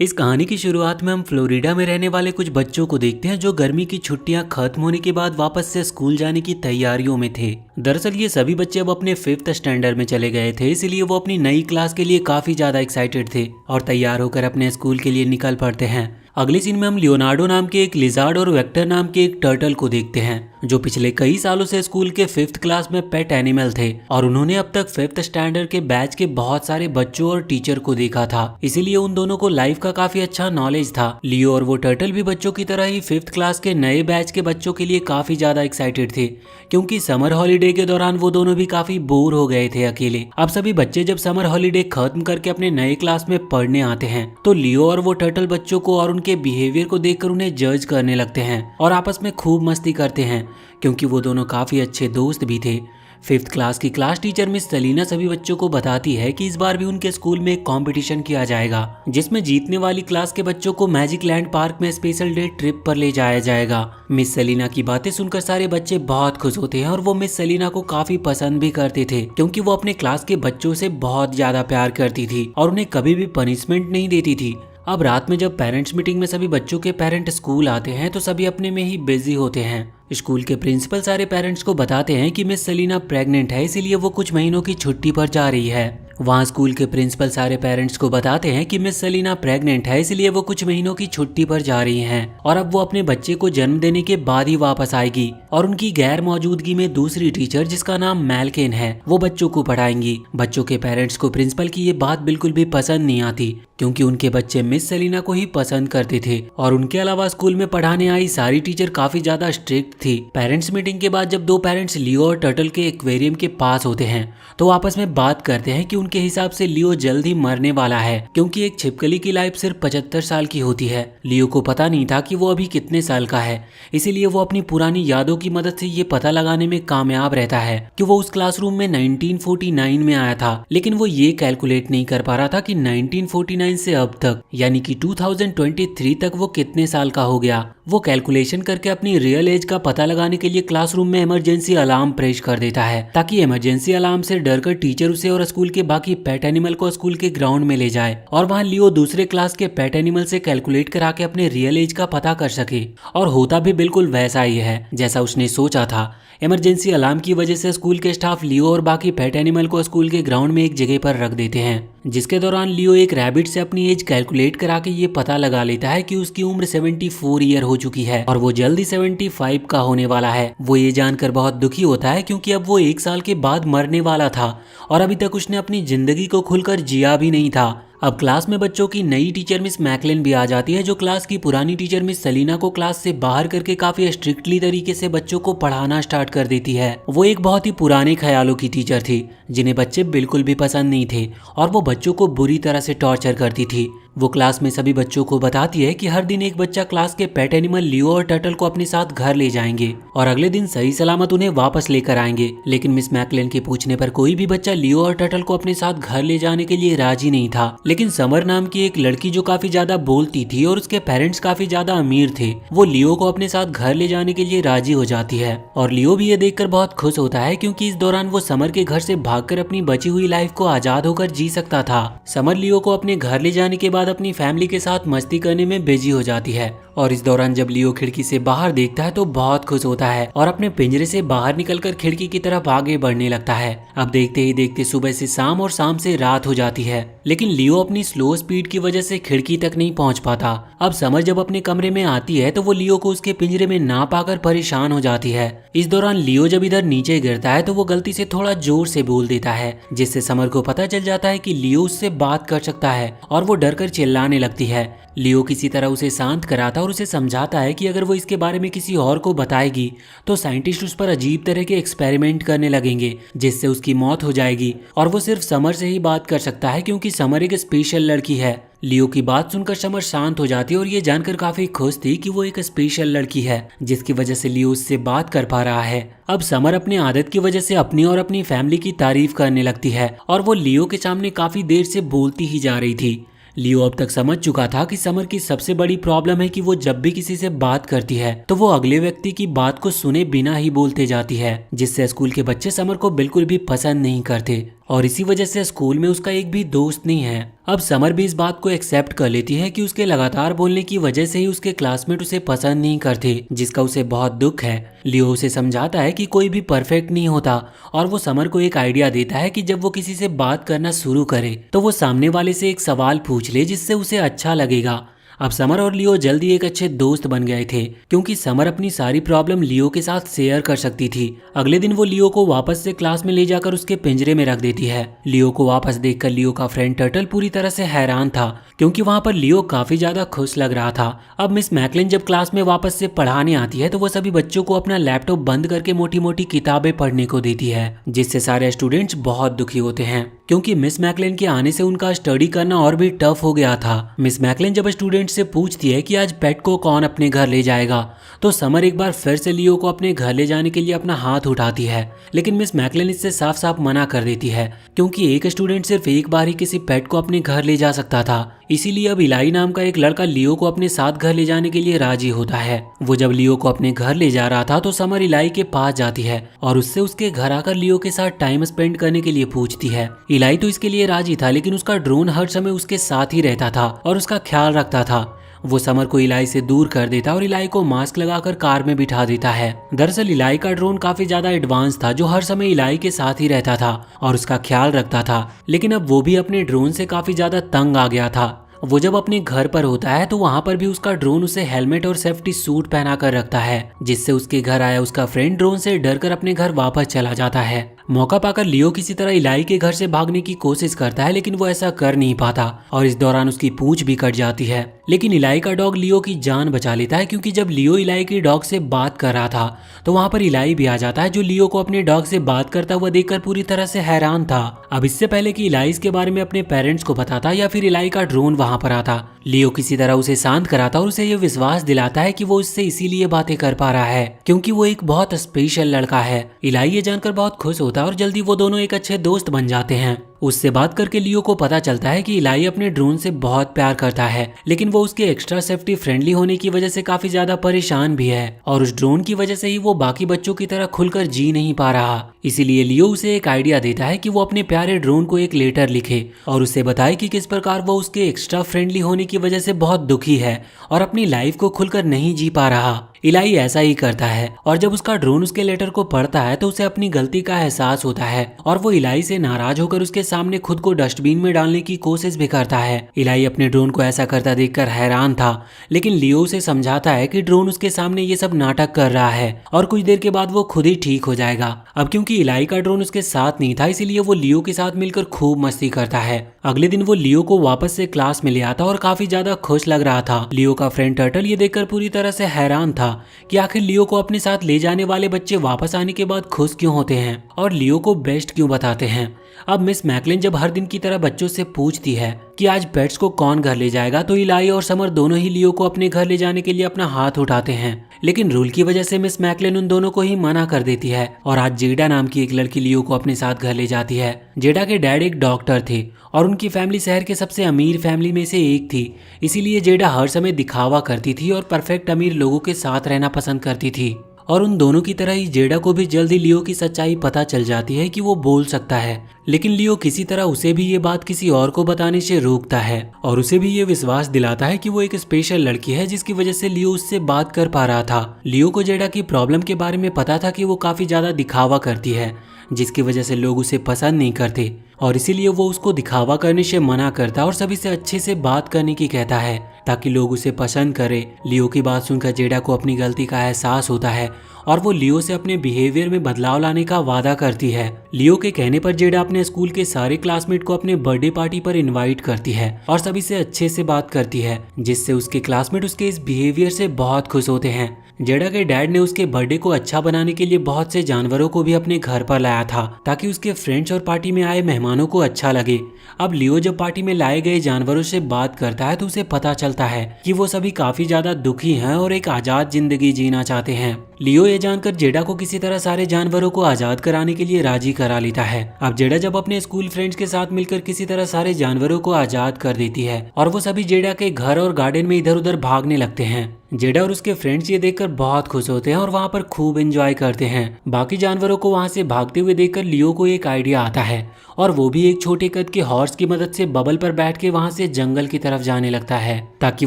इस कहानी की शुरुआत में हम फ्लोरिडा में रहने वाले कुछ बच्चों को देखते हैं जो गर्मी की छुट्टियां खत्म होने के बाद वापस से स्कूल जाने की तैयारियों में थे। दरअसल ये सभी बच्चे अब अपने 5th स्टैंडर्ड में चले गए थे, इसलिए वो अपनी नई क्लास के लिए काफी ज्यादा एक्साइटेड थे और तैयार होकर अपने स्कूल के लिए निकल पड़ते हैं। अगले सीन में हम लियोनार्डो नाम के एक लिजार्ड और वेक्टर नाम के एक टर्टल को देखते हैं जो पिछले कई सालों से स्कूल के 5th क्लास में पेट एनिमल थे और उन्होंने अब तक 5th स्टैंडर्ड के बैच के बहुत सारे बच्चों और टीचर को देखा था, इसीलिए उन दोनों को लाइफ का काफी अच्छा नॉलेज था। लियो और वो टर्टल भी बच्चों की तरह ही 5th क्लास के नए बैच के बच्चों के लिए काफी ज्यादा एक्साइटेड थे, क्योंकि समर हॉलीडे के दौरान वो दोनों भी काफी बोर हो गए थे अकेले। अब सभी बच्चे जब समर हॉलीडे खत्म करके अपने नए क्लास में पढ़ने आते हैं तो लियो और वो टर्टल बच्चों को और उनके बिहेवियर को देखकर उन्हें जज करने लगते हैं और आपस में खूब मस्ती करते हैं, क्योंकि वो दोनों काफी अच्छे दोस्त भी थे। 5th क्लास की क्लास टीचर मिस सेलिना सभी बच्चों को बताती है कि इस बार भी उनके स्कूल में एक कंपटीशन किया जाएगा जिसमें जीतने वाली क्लास के बच्चों को मैजिक लैंड पार्क में स्पेशल डे ट्रिप पर ले जाया जाएगा। मिस सेलिना की बातें सुनकर सारे बच्चे बहुत खुश होते हैं और वो मिस सेलिना को काफी पसंद भी करते थे, क्योंकि वो अपने क्लास के बच्चों से बहुत ज्यादा प्यार करती थी और उन्हें कभी भी पनिशमेंट नहीं देती थी। अब रात में जब पेरेंट्स मीटिंग में सभी बच्चों के पेरेंट स्कूल आते हैं तो सभी अपने में ही बिजी होते हैं। स्कूल के प्रिंसिपल सारे पेरेंट्स को बताते हैं कि मिस सेलिना प्रेग्नेंट है, इसीलिए वो कुछ महीनों की छुट्टी पर जा रही है। वहाँ स्कूल के प्रिंसिपल सारे पेरेंट्स को बताते हैं कि मिस सेलिना प्रेग्नेंट है, इसलिए वो कुछ महीनों की छुट्टी पर जा रही हैं और अब वो अपने बच्चे को जन्म देने के बाद ही वापस आएगी और उनकी गैर मौजूदगी में दूसरी टीचर जिसका नाम मैलकेन है वो बच्चों को पढ़ाएंगी। बच्चों के पेरेंट्स को प्रिंसिपल की ये बात बिल्कुल भी पसंद नहीं आती, क्योंकि उनके बच्चे मिस सेलिना को ही पसंद करते थे और उनके अलावा स्कूल में पढ़ाने आई सारी टीचर काफी ज्यादा स्ट्रिक्ट थी। पेरेंट्स मीटिंग के बाद जब दो पेरेंट्स लियो और टर्टल के एक्वेरियम के पास होते हैं तो आपस में बात करते हैं कि उनके हिसाब से लियो जल्द ही मरने वाला है, क्योंकि एक छिपकली की लाइफ सिर्फ 75 साल की होती है। लियो को पता नहीं था कि वो अभी कितने साल का है, इसीलिए वो अपनी पुरानी यादों की मदद से ये पता लगाने में कामयाब रहता है कि वो उस क्लासरूम में 1949 में आया था, लेकिन वो ये कैलकुलेट नहीं कर पा रहा था कि 1949 से अब तक यानी कि 2023 तक वो कितने साल का हो गया। वो कैलकुलेशन करके अपनी रियल एज का पता लगाने के लिए क्लासरूम में इमरजेंसी अलार्म प्रेस कर देता है, ताकि इमरजेंसी अलार्म से डरकर टीचर उसे और स्कूल के बाकी पेट एनिमल को स्कूल के ग्राउंड में ले जाए और वहाँ लियो दूसरे क्लास के पेट एनिमल से कैलकुलेट करा के अपने रियल एज का पता कर सके। और होता भी बिल्कुल वैसा ही है जैसा उसने सोचा था। इमरजेंसी अलार्म की वजह से स्कूल के स्टाफ लियो और बाकी पेट एनिमल को स्कूल के ग्राउंड में एक जगह पर रख देते हैं, जिसके दौरान लियो एक रैबिट से अपनी एज कैलकुलेट करा के ये पता लगा लेता है कि उसकी उम्र 74 ईयर हो चुकी है और वो जल्दी 75 का होने वाला है। वो ये जानकर बहुत दुखी होता है, क्योंकि अब वो 1 साल के बाद मरने वाला था और अभी तक उसने अपनी जिंदगी को खुलकर जिया भी नहीं था। अब क्लास में बच्चों की नई टीचर मिस मैकलेन भी आ जाती है, जो क्लास की पुरानी टीचर मिस सेलिना को क्लास से बाहर करके काफी स्ट्रिक्टली तरीके से बच्चों को पढ़ाना स्टार्ट कर देती है। वो एक बहुत ही पुराने ख्यालों की टीचर थी जिन्हें बच्चे बिल्कुल भी पसंद नहीं थे और वो बच्चों को बुरी तरह से टॉर्चर करती थी। वो क्लास में सभी बच्चों को बताती है कि हर दिन एक बच्चा क्लास के पेट एनिमल लियो और टर्टल को अपने साथ घर ले जाएंगे और अगले दिन सही सलामत उन्हें वापस लेकर आएंगे। लेकिन मिस मैकलेन के पूछने पर कोई भी बच्चा लियो और टर्टल को अपने साथ घर ले जाने के लिए राजी नहीं था। लेकिन समर नाम की एक लड़की जो काफी ज्यादा बोलती थी और उसके पेरेंट्स काफी ज्यादा अमीर थे, वो लियो को अपने साथ घर ले जाने के लिए राजी हो जाती है और लियो भी ये देखकर बहुत खुश होता है, क्योंकि इस दौरान वो समर के घर से भागकर अपनी बची हुई लाइफ को आजाद होकर जी सकता था। समर लियो को अपने घर ले जाने के बाद अपनी फैमिली के साथ मस्ती करने में बिजी हो जाती है और इस दौरान जब लियो खिड़की से बाहर देखता है तो बहुत खुश होता है और अपने पिंजरे से बाहर निकलकर खिड़की की तरफ आगे बढ़ने लगता है। अब देखते ही देखते सुबह से शाम और शाम से रात हो जाती है, लेकिन लियो अपनी स्लो स्पीड की वजह से खिड़की तक नहीं पहुंच पाता। अब समर जब अपने कमरे में आती है तो वो लियो को उसके पिंजरे में ना पाकर परेशान हो जाती है। इस दौरान लियो जब इधर नीचे गिरता है तो वो गलती से थोड़ा जोर से बोल देता है, जिससे समर को पता चल जाता है कि लियो उससे बात कर सकता है और वो डरकर चिल्लाने लगती है। लियो किसी तरह उसे शांत कराता और उसे समझाता है कि अगर वो इसके बारे में किसी और को बताएगी तो साइंटिस्ट उस पर अजीब तरह के एक्सपेरिमेंट करने लगेंगे, जिससे उसकी मौत हो जाएगी और वो सिर्फ समर से ही बात कर सकता है, क्योंकि समर एक स्पेशल लड़की है। लियो की बात सुनकर समर शांत हो जाती है और ये जानकर काफी खुश थी कि वो एक स्पेशल लड़की है जिसकी वजह से लियो उससे बात कर पा रहा है। अब समर अपनी आदत की वजह से अपनी और अपनी फैमिली की तारीफ करने लगती है और वो लियो के सामने काफी देर से बोलती ही जा रही थी। लियो अब तक समझ चुका था कि समर की सबसे बड़ी प्रॉब्लम है कि वो जब भी किसी से बात करती है तो वो अगले व्यक्ति की बात को सुने बिना ही बोलते जाती है, जिससे स्कूल के बच्चे समर को बिल्कुल भी पसंद नहीं करते और इसी वजह से स्कूल में उसका एक भी दोस्त नहीं है। अब समर भी इस बात को एक्सेप्ट कर लेती है कि उसके लगातार बोलने की वजह से ही उसके क्लासमेट उसे पसंद नहीं करते, जिसका उसे बहुत दुख है। लियो उसे समझाता है कि कोई भी परफेक्ट नहीं होता और वो समर को एक आइडिया देता है कि जब वो किसी से बात करना शुरू करे तो वो सामने वाले से एक सवाल पूछ ले जिससे उसे अच्छा लगेगा। अब समर और लियो जल्दी एक अच्छे दोस्त बन गए थे क्योंकि समर अपनी सारी प्रॉब्लम लियो के साथ शेयर कर सकती थी। अगले दिन वो लियो को वापस से क्लास में ले जाकर उसके पिंजरे में रख देती है। लियो को वापस देखकर लियो का फ्रेंड टर्टल पूरी तरह से हैरान था क्योंकि वहाँ पर लियो काफी ज्यादा खुश लग रहा था। अब मिस मैकलिन जब क्लास में वापस से पढ़ाने आती है तो वो सभी बच्चों को अपना लैपटॉप बंद करके मोटी मोटी किताबें पढ़ने को देती है, जिससे सारे स्टूडेंट्स बहुत दुखी होते हैं क्योंकि मिस मैकलिन के आने से उनका स्टडी करना और भी टफ हो गया था। मिस मैकलिन जब स्टूडेंट से पूछती है कि आज पेट को कौन अपने घर ले जाएगा तो समर एक बार फिर से लियो को अपने घर ले जाने के लिए अपना हाथ उठाती है, लेकिन मिस मैकलिन इससे साफ साफ मना कर देती है क्योंकि एक स्टूडेंट सिर्फ एक बार ही किसी पेट को अपने घर ले जा सकता था। इसीलिए अब इलाई नाम का एक लड़का लियो को अपने साथ घर ले जाने के लिए राजी होता है। वो जब लियो को अपने घर ले जा रहा था तो समर इलाई के पास जाती है और उससे उसके घर आकर लियो के साथ टाइम स्पेंड करने के लिए पूछती है। इलाई तो इसके लिए राजी था, लेकिन उसका ड्रोन हर समय उसके साथ ही रहता था और उसका ख्याल रखता था। वो समर को इलाई से दूर कर देता और इलाई को मास्क लगाकर कार में बिठा देता है। दरअसल इलाई का ड्रोन काफी ज्यादा एडवांस था जो हर समय इलाई के साथ ही रहता था और उसका ख्याल रखता था, लेकिन अब वो भी अपने ड्रोन से काफी ज्यादा तंग आ गया था। वो जब अपने घर पर होता है तो वहाँ पर भी उसका ड्रोन उसे हेलमेट और सेफ्टी सूट पहना कर रखता है, जिससे उसके घर आया उसका फ्रेंड ड्रोन से डरकर अपने घर वापस चला जाता है। मौका पाकर लियो किसी तरह इलाई के घर से भागने की कोशिश करता है, लेकिन वो ऐसा कर नहीं पाता और इस दौरान उसकी पूंछ भी कट जाती है। लेकिन इलाई का डॉग लियो की जान बचा लेता है क्योंकि जब लियो इलाई की डॉग से बात कर रहा था तो वहाँ पर इलाई भी आ जाता है जो लियो को अपने डॉग से बात करता हुआ देखकर पूरी तरह से हैरान था। अब इससे पहले कि इलाई इसके बारे में अपने पेरेंट्स को बताता या फिर इलाई का ड्रोन वहाँ पर आता, लियो किसी तरह उसे शांत कराता और उसे ये विश्वास दिलाता है कि वो उससे इसीलिए बातें कर पा रहा है क्योंकि वो एक बहुत स्पेशल लड़का है। इलाई ये जानकर बहुत खुश होता है और जल्दी वो दोनों एक अच्छे दोस्त बन जाते हैं। उससे बात करके लियो को पता चलता है कि इलाई अपने ड्रोन से बहुत प्यार करता है, लेकिन वो उसके एक्स्ट्रा सेफ्टी फ्रेंडली होने की वजह से काफी ज्यादा परेशान भी है और उस ड्रोन की वजह से ही वो बाकी बच्चों की तरह खुलकर जी नहीं पा रहा। इसीलिए लियो उसे एक आइडिया देता है कि वो अपने प्यारे ड्रोन को एक लेटर लिखे और उसे बताए कि किस प्रकार वो उसके एक्स्ट्रा फ्रेंडली होने की वजह से बहुत दुखी है और अपनी लाइफ को खुलकर नहीं जी पा रहा। इलाई ऐसा ही करता है और जब उसका ड्रोन उसके लेटर को पढ़ता है तो उसे अपनी गलती का एहसास होता है और वो इलाई से नाराज होकर उसके सामने खुद को डस्टबिन में डालने की कोशिश भी करता है। इलाई अपने ड्रोन को ऐसा करता देखकर हैरान था, लेकिन लियो उसे समझाता है कि ड्रोन उसके सामने ये सब नाटक कर रहा है और कुछ देर के बाद वो खुद ही ठीक हो जाएगा। अब क्योंकि इलाई का ड्रोन उसके साथ नहीं था इसीलिए वो लियो के साथ मिलकर खूब मस्ती करता है। अगले दिन वो लियो को वापस से क्लास में ले आता और काफी ज्यादा खुश लग रहा था। लियो का फ्रेंड टर्टल ये देखकर पूरी तरह से हैरान था कि आखिर लियो को अपने साथ ले जाने वाले बच्चे वापस आने के बाद खुश क्यों होते हैं और लियो को बेस्ट क्यों बताते हैं। अब मिस मैकलिन जब हर दिन की तरह बच्चों से पूछती है कि आज पेट्स को कौन घर ले जाएगा तो इलाई और समर दोनों ही लियो को अपने घर ले जाने के लिए अपना हाथ उठाते हैं, लेकिन रूल की वजह से मिस मैकलिन उन दोनों को ही मना कर देती है और आज जेडा नाम की एक लड़की लियो को अपने साथ घर ले जाती है। जेडा के डैड एक डॉक्टर थे और उनकी फैमिली शहर के सबसे अमीर फैमिली में से एक थी, इसीलिए जेडा हर समय दिखावा करती थी और परफेक्ट अमीर लोगों के साथ रहना पसंद करती थी। और उन दोनों की तरह ही जेडा को भी जल्दी लियो की सच्चाई पता चल जाती है कि वो बोल सकता है, लेकिन लियो किसी तरह उसे भी ये बात किसी और को बताने से रोकता है और उसे भी ये विश्वास दिलाता है कि वो एक स्पेशल लड़की है जिसकी वजह से लियो उससे बात कर पा रहा था। लियो को जेडा की प्रॉब्लम के बारे में पता था कि वो काफी ज्यादा दिखावा करती है जिसकी वजह से लोग उसे पसंद नहीं करते और इसीलिए वो उसको दिखावा करने से मना करता और सभी से अच्छे से बात करने की कहता है ताकि लोग उसे पसंद करें। लियो की बात सुनकर जेडा को अपनी गलती का एहसास होता है और वो लियो से अपने बिहेवियर में बदलाव लाने का वादा करती है। लियो के कहने पर जेडा अपने स्कूल के सारे क्लासमेट को अपने बर्थडे पार्टी पर इनवाइट करती है और सभी से अच्छे से बात करती है, जिससे उसके क्लासमेट उसके इस बिहेवियर से बहुत खुश होते हैं। जेडा के डैड ने उसके बर्थडे को अच्छा बनाने के लिए बहुत से जानवरों को भी अपने घर पर लाया था ताकि उसके फ्रेंड्स और पार्टी में आए मेहमानों को अच्छा लगे। अब लियो जब पार्टी में लाए गए जानवरों से बात करता है तो उसे पता चलता है कि वो सभी काफी ज्यादा दुखी हैं और एक आजाद जिंदगी जीना चाहते हैं। लियो ये जानकर जेडा को किसी तरह सारे जानवरों को आजाद कराने के लिए राजी करा लेता है। अब जेडा जब अपने स्कूल फ्रेंड्स के साथ मिलकर किसी तरह सारे जानवरों को आजाद कर देती है और वो सभी जेडा के घर और गार्डन में इधर उधर भागने लगते हैं। जेडा और उसके फ्रेंड्स ये देखकर बहुत खुश होते हैं और वहाँ पर खूब एंजॉय करते हैं। बाकी जानवरों को वहाँ से भागते हुए देखकर लियो को एक आइडिया आता है और वो भी एक छोटे कद के हॉर्स की मदद से बबल पर बैठ के वहाँ से जंगल की तरफ जाने लगता है ताकि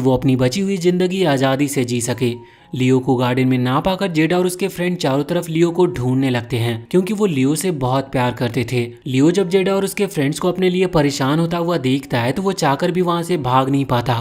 वो अपनी बची हुई जिंदगी आजादी से जी सके। लियो को गार्डन में ना पाकर जेडा और उसके फ्रेंड चारों तरफ लियो को ढूंढने लगते हैं क्योंकि वो लियो से बहुत प्यार करते थे। लियो जब जेडा और उसके फ्रेंड्स को अपने लिए परेशान होता हुआ देखता है तो वो चाहकर भी वहाँ से भाग नहीं पाता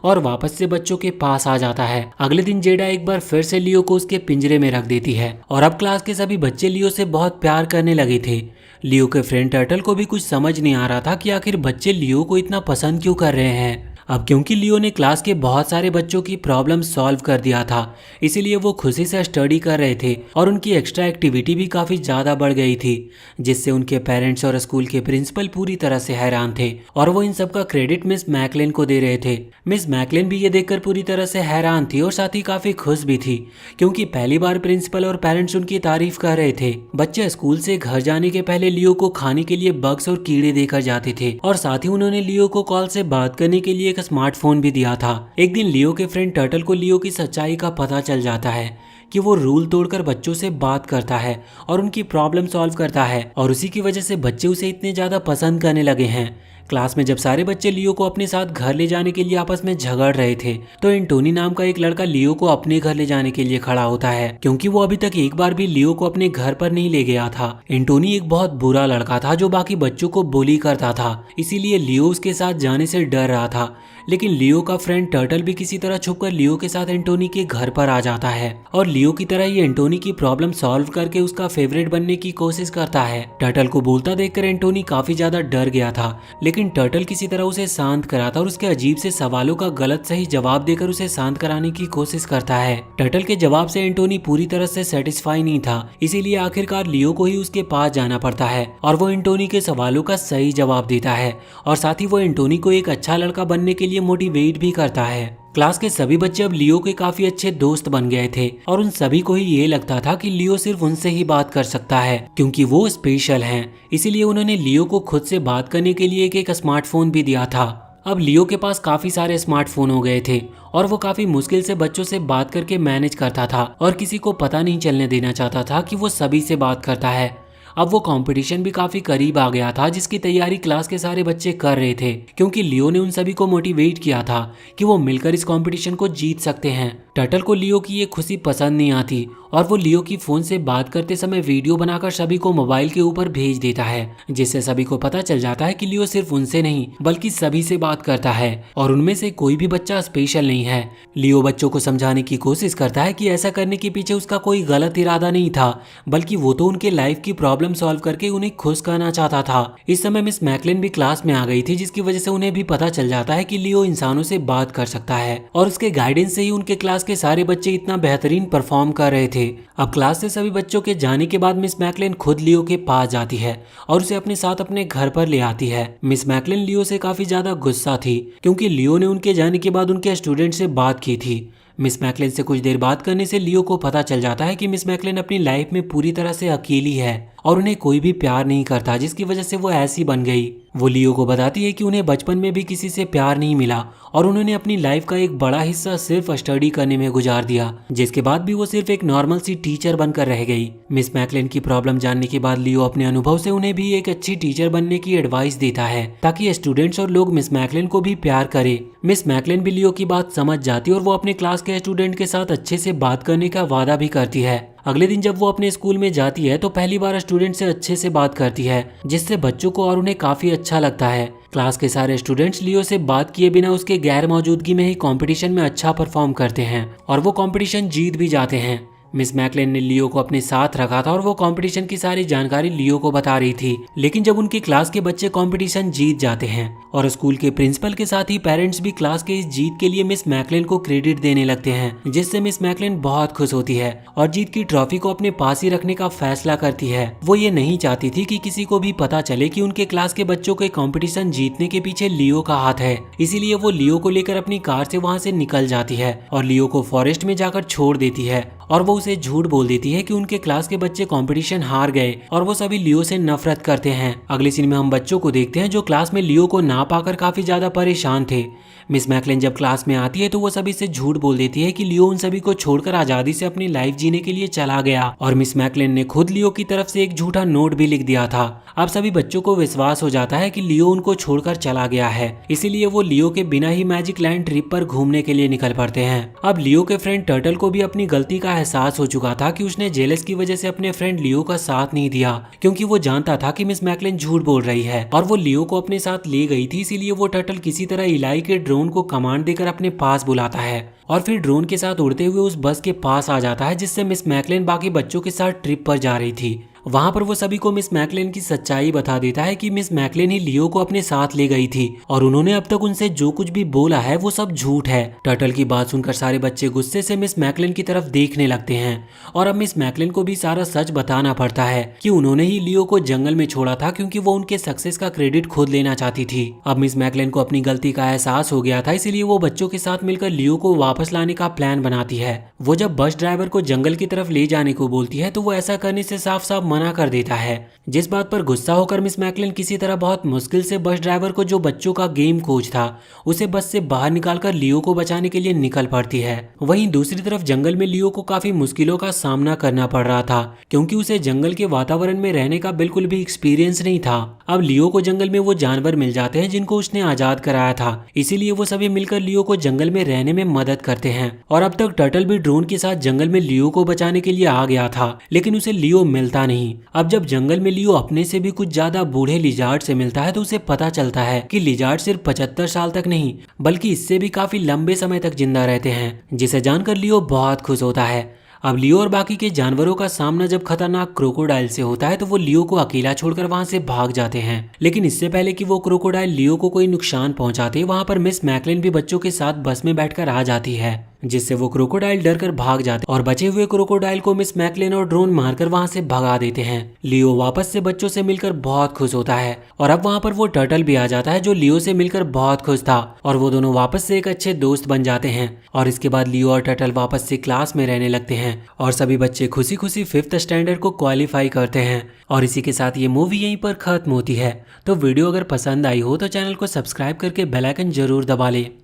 और वापस से बच्चों के पास आ जाता है। अगले दिन जेडा एक बार फिर से लियो को उसके पिंजरे में रख देती है और अब क्लास के सभी बच्चे लियो से बहुत प्यार करने लगे थे। लियो के फ्रेंड टर्टल को भी कुछ समझ नहीं आ रहा था कि आखिर बच्चे लियो को इतना पसंद क्यों कर रहे हैं। अब क्योंकि लियो ने क्लास के बहुत सारे बच्चों की प्रॉब्लम सॉल्व कर दिया था इसीलिए वो खुशी से स्टडी कर रहे थे और उनकी एक्स्ट्रा एक्टिविटी भी काफ़ी ज़्यादा बढ़ गई थी जिससे उनके पेरेंट्स और स्कूल के प्रिंसिपल पूरी तरह से हैरान थे और वो इन सब का क्रेडिट मिस मैकलेन को दे रहे थे। मिस मैकलेन भी ये देखकर पूरी तरह से हैरान थी और साथ ही काफ़ी खुश भी थी क्योंकि पहली बार प्रिंसिपल और पेरेंट्स उनकी तारीफ कर रहे थे। बच्चे स्कूल से घर जाने के पहले लियो को खाने के लिए बग्स और कीड़े देकर जाते थे और साथ ही उन्होंने लियो को कॉल से बात करने के लिए स्मार्टफोन भी दिया था। एक दिन लियो के फ्रेंड टर्टल को लियो की सच्चाई का पता चल जाता है कि वो रूल तोड़कर बच्चों से बात करता है और उनकी प्रॉब्लम सॉल्व करता है और उसी की वजह से बच्चे उसे इतने ज्यादा पसंद करने लगे हैं। क्लास में जब सारे बच्चे लियो को अपने साथ घर ले जाने के लिए आपस में झगड़ रहे थे तो एंटोनी नाम का एक लड़का लियो को अपने घर ले जाने के लिए खड़ा होता है क्योंकि वो अभी तक एक बार भी लियो को अपने घर पर नहीं ले गया था। एंटोनी एक बहुत बुरा लड़का था जो बाकी बच्चों को बुली करता था इसीलिए लियो उसके साथ जाने से डर रहा था। लेकिन लियो का फ्रेंड टर्टल भी किसी तरह छुपकर लियो के साथ एंटोनी के घर पर आ जाता है और लियो की तरह ही एंटोनी की प्रॉब्लम सॉल्व करके उसका फेवरेट बनने की कोशिश करता है। टर्टल को बोलता देखकर एंटोनी काफी ज्यादा डर गया था लेकिन टर्टल किसी तरह उसे शांत कराता और उसके अजीब से सवालों का गलत सही जवाब देकर उसे शांत कराने की कोशिश करता है। टर्टल के जवाब से एंटोनी पूरी तरह से सेटिस्फाई नहीं था इसीलिए आखिरकार लियो को ही उसके पास जाना पड़ता है और वो एंटोनी के सवालों का सही जवाब देता है और साथ ही वो एंटोनी को एक अच्छा लड़का बनने के लिए मोटिवेट भी करता है। क्लास के सभी बच्चे अब लियो के काफी अच्छे दोस्त बन गए थे और उन सभी को ही ये लगता था कि लियो सिर्फ उनसे ही बात कर सकता है क्योंकि वो स्पेशल हैं। इसीलिए उन्होंने लियो को खुद से बात करने के लिए एक स्मार्टफोन भी दिया था। अब लियो के पास काफी सारे स्मार्टफोन हो गए थे और वो काफी मुश्किल से बच्चों से बात करके मैनेज करता था और किसी को पता नहीं चलने देना चाहता था कि वो सभी से बात करता है। अब वो कंपटीशन भी काफी करीब आ गया था जिसकी तैयारी क्लास के सारे बच्चे कर रहे थे क्योंकि लियो ने उन सभी को मोटिवेट किया था कि वो मिलकर इस कंपटीशन को जीत सकते हैं। टर्टल को लियो की ये खुशी पसंद नहीं आती और वो लियो की फोन से बात करते समय वीडियो बनाकर सभी को मोबाइल के ऊपर भेज देता है जिससे सभी को पता चल जाता है कि लियो सिर्फ उनसे नहीं बल्कि सभी से बात करता है और उनमें से कोई भी बच्चा स्पेशल नहीं है। लियो बच्चों को समझाने की कोशिश करता है कि ऐसा करने के पीछे उसका कोई गलत इरादा नहीं था बल्कि वो तो उनके लाइफ की प्रॉब्लम सॉल्व करके उन्हें खुश करना चाहता था। इस समय मिस मैकलेन भी क्लास में आ गई थी जिसकी वजह से उन्हें भी पता चल जाता है कि लियो इंसानों से बात कर सकता है और उसके गाइडेंस से ही उनके क्लास के सारे बच्चे इतना बेहतरीन परफॉर्म कर रहे थे। अब क्लास से सभी बच्चों के जाने के बाद मिस मैकलेन खुद लियो के पास जाती है और उसे अपने साथ अपने घर पर ले आती है। मिस मैकलेन लियो से काफी ज्यादा गुस्सा थी क्योंकि लियो ने उनके जाने के बाद उनके स्टूडेंट से बात की थी। मिस मैकलेन से कुछ देर बात करने से लियो को पता चल जाता है कि मिस मैकलेन अपनी लाइफ में पूरी तरह से अकेली है और उन्हें कोई भी प्यार नहीं करता जिसकी वजह से वो ऐसी बन गई। वो लियो को बताती है कि उन्हें बचपन में भी किसी से प्यार नहीं मिला और उन्होंने अपनी लाइफ का एक बड़ा हिस्सा सिर्फ स्टडी करने में गुजार दिया जिसके बाद भी वो सिर्फ एक नॉर्मल सी टीचर बनकर रह गई। मिस मैकलेन की प्रॉब्लम जानने के बाद लियो अपने अनुभव से उन्हें भी एक अच्छी टीचर बनने की एडवाइस देता है ताकि स्टूडेंट्स और लोग मिस मैकलेन को भी प्यार करे। मिस मैकलेन भी लियो की बात समझ जाती है और वो अपने क्लास के स्टूडेंट के साथ अच्छे से बात करने का वादा भी करती है। अगले दिन जब वो अपने स्कूल में जाती है तो पहली बार स्टूडेंट से अच्छे से बात करती है जिससे बच्चों को और उन्हें काफी अच्छा लगता है। क्लास के सारे स्टूडेंट्स लियो से बात किए बिना उसके गैर मौजूदगी में ही कंपटीशन में अच्छा परफॉर्म करते हैं और वो कंपटीशन जीत भी जाते हैं। मिस मैकलेन ने लियो को अपने साथ रखा था और वो कंपटीशन की सारी जानकारी लियो को बता रही थी। लेकिन जब उनकी क्लास के बच्चे कंपटीशन जीत जाते हैं और स्कूल के प्रिंसिपल के साथ ही पेरेंट्स भी क्लास के इस जीत के लिए मिस मैकलेन को क्रेडिट देने लगते हैं जिससे मिस मैकलेन बहुत खुश होती है और जीत की ट्रॉफी को अपने पास ही रखने का फैसला करती है। वो ये नहीं चाहती थी कि किसी को भी पता चले कि उनके क्लास के बच्चों के कंपटीशन जीतने के पीछे लियो का हाथ है। इसीलिए वो लियो को लेकर अपनी कार से वहाँ से निकल जाती है और लियो को फॉरेस्ट में जाकर छोड़ देती है और वो उसे झूठ बोल देती है कि उनके क्लास के बच्चे कंपटीशन हार गए और वो सभी लियो से नफरत करते हैं। अगले सीन में हम बच्चों को देखते हैं जो क्लास में लियो को ना पाकर काफी ज्यादा परेशान थे। मिस मैकलेन जब क्लास में आती है तो वो सभी से झूठ बोल देती है कि लियो उन सभी को छोड़कर आजादी से अपनी लाइफ जीने के लिए चला गया और मिस मैकलेन ने खुद लियो की तरफ से एक झूठा नोट भी लिख दिया था। अब सभी बच्चों को विश्वास हो जाता है कि लियो उनको छोड़कर चला गया है, इसीलिए वो लियो के बिना ही मैजिक लैंड ट्रिप पर घूमने के लिए निकल पड़ते हैं। अब लियो के फ्रेंड टर्टल को भी अपनी गलती का एहसास हो चुका था कि उसने जेलस की वजह से अपने फ्रेंड लियो का साथ नहीं दिया, क्योंकि वो जानता था कि मिस मैकलेन झूठ बोल रही है और वो लियो को अपने साथ ले गई थी। इसीलिए वो टर्टल किसी तरह इलाई के ड्रोन को कमांड देकर अपने पास बुलाता है और फिर ड्रोन के साथ उड़ते हुए उस बस के पास आ जाता है जिससे मिस मैकलेन बाकी बच्चों के साथ ट्रिप पर जा रही थी। वहां पर वो सभी को मिस मैकलेन की सच्चाई बता देता है कि मिस मैकलेन ही लियो को अपने साथ ले गई थी और उन्होंने अब तक उनसे जो कुछ भी बोला है वो सब झूठ है। टर्टल की बात सुनकर सारे बच्चे गुस्से से मिस मैकलेन की तरफ देखने लगते हैं और अब मिस मैकलेन को भी सारा सच बताना पड़ता है कि उन्होंने ही लियो को जंगल में छोड़ा था क्योंकि वो उनके सक्सेस का क्रेडिट खुद लेना चाहती थी। अब मिस मैकलेन को अपनी गलती का एहसास हो गया था, इसीलिए वो बच्चों के साथ मिलकर लियो को वापस लाने का प्लान बनाती है। वो जब बस ड्राइवर को जंगल की तरफ ले जाने को बोलती है तो वो ऐसा करने से साफ साफ मना कर देता है, जिस बात पर गुस्सा होकर मिस मैकलेन किसी तरह बहुत मुश्किल से बस ड्राइवर को, जो बच्चों का गेम कोच था, उसे बस से बाहर निकालकर लियो को बचाने के लिए निकल पड़ती है। वहीं दूसरी तरफ जंगल में लियो को काफी मुश्किलों का सामना करना पड़ रहा था क्योंकि उसे जंगल के वातावरण में रहने का बिल्कुल भी एक्सपीरियंस नहीं था। अब लियो को जंगल में वो जानवर मिल जाते हैं जिनको उसने आजाद कराया था, इसीलिए वो सभी मिलकर लियो को जंगल में रहने में मदद करते हैं। और अब तक टर्टल भी ड्रोन के साथ जंगल में लियो को बचाने के लिए आ गया था, लेकिन उसे लियो मिलता नहीं। अब जब जंगल में लियो अपने से भी कुछ ज्यादा बूढ़े लिजार्ड से मिलता है तो उसे पता चलता है कि लिजार्ड सिर्फ 75 साल तक नहीं बल्कि इससे भी काफी लंबे समय तक जिंदा रहते हैं, जिसे जानकर लियो बहुत खुश होता है। अब लियो और बाकी के जानवरों का सामना जब खतरनाक क्रोकोडाइल से होता है तो वो लियो को अकेला छोड़कर वहां से भाग जाते हैं, लेकिन इससे पहले कि वो क्रोकोडाइल लियो को कोई नुकसान पहुंचाते वहां पर मिस मैकलेन भी बच्चों के साथ बस में बैठकर आ जाती है, जिससे वो क्रोकोडाइल डर कर भाग जाते और बचे हुए क्रोकोडाइल को मिस मैकलेन और ड्रोन मारकर वहां से भगा देते हैं। लियो वापस से बच्चों से मिलकर बहुत खुश होता है और अब वहां पर वो टर्टल भी आ जाता है जो लियो से मिलकर बहुत खुश था और वो दोनों वापस से एक अच्छे दोस्त बन जाते हैं। और इसके बाद लियो और टर्टल वापस से क्लास में रहने लगते हैं और सभी बच्चे खुशी खुशी 5th स्टैंडर्ड को क्वालिफाई करते हैं। और इसी के साथ ये मूवी यहीं पर खत्म होती है। तो वीडियो अगर पसंद आई हो तो चैनल को सब्सक्राइब करके बेल आइकन जरूर दबा ले।